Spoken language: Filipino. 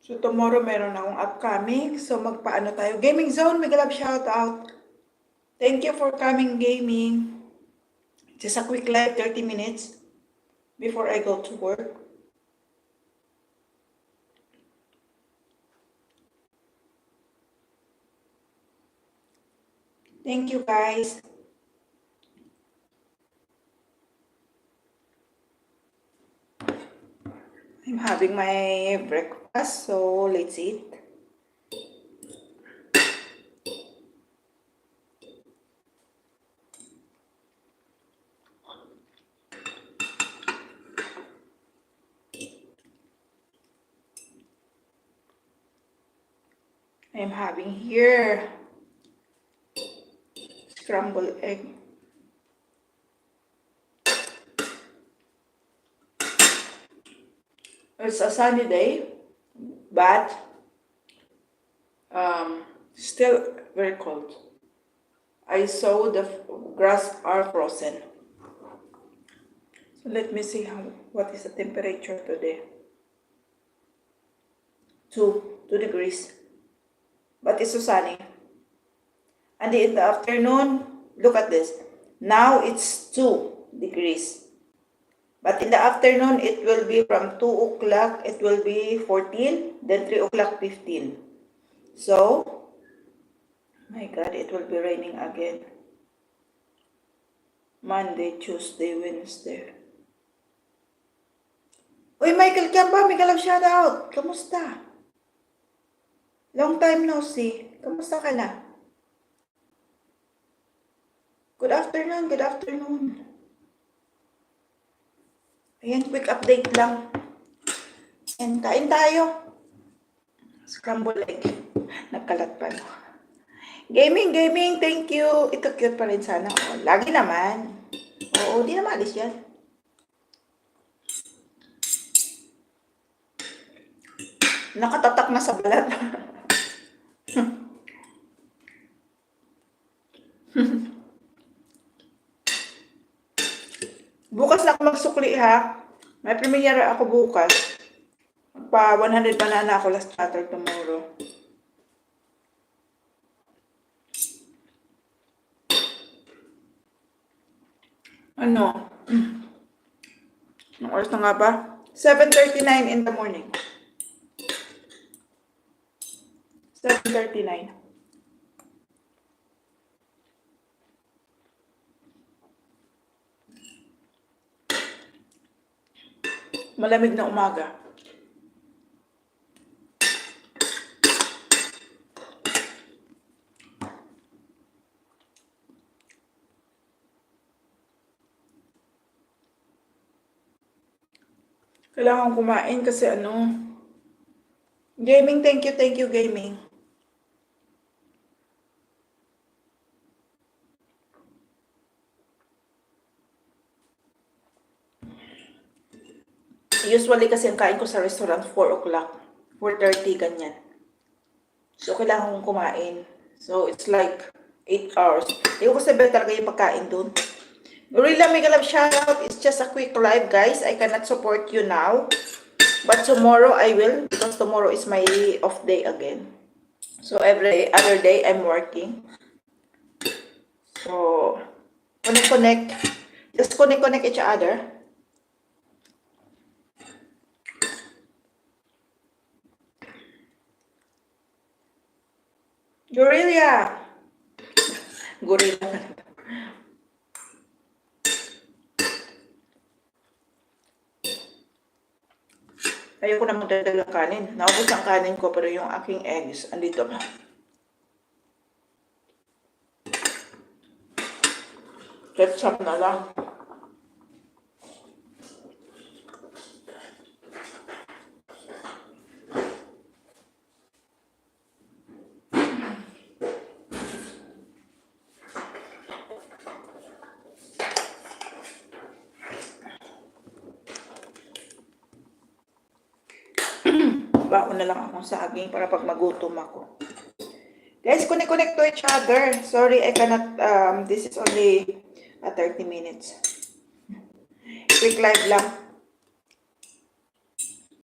So, tomorrow meron akong upcoming. So, magpaano tayo. Gaming Zone, mega love shout out. Thank you for coming, gaming. Just a quick live, 30 minutes before I go to work. Thank you, guys. I'm having my breakfast, so let's eat. I'm having here scrambled egg. It's a sunny day, but still very cold. I saw the grass are frozen. So let me see what is the temperature today. 2 degrees. But it's so sunny. And in the afternoon, look at this. Now it's 2 degrees. But in the afternoon, it will be from 2 o'clock, it will be 14, then 3 o'clock, 15. So, my God, it will be raining again. Monday, Tuesday, Wednesday. Uy, Michael Kiamba, mega love shout out. Kamusta? Long time no see. Kamusta ka na? Good afternoon, good afternoon. Ayan, quick update lang. And kain tayo. Scrambled egg. Nagkalat pa, no? Gaming, thank you. Ito cute pa rin sana. Oh, lagi naman. Oo, di na maalis yan. Nakatatak na sa balat. Bukas na ako magsukli, ha. May premiere ako bukas. Magpa 100 banana ako last chatter tomorrow. Ano? Anong oras na nga ba? 7:39 in the morning. 7:39. Malamig na umaga. Kailangan kumain kasi ano. Gaming, thank you, gaming. Usually kasi ang kain ko sa restaurant 4 o'clock, 4:30, ganyan. So, kailangan kong kumain. So, it's like 8 hours. Hindi ko kasi better talaga yung pagkain dun. Gorilla mega love shoutout. It's just a quick live, guys. I cannot support you now. But tomorrow I will, because tomorrow is my off day again. So, every other day I'm working. So, connect. Just connect each other. Gorilla. Gorilla. Ayoko na magdadalang kanin. Naubos ang kanin ko, pero yung aking eggs, andito ba? Ketchup na lang. Baon na lang akong saging para pag magutom ako. Guys, connect to each other. Sorry, I cannot, this is only 30 minutes. Quick live lang.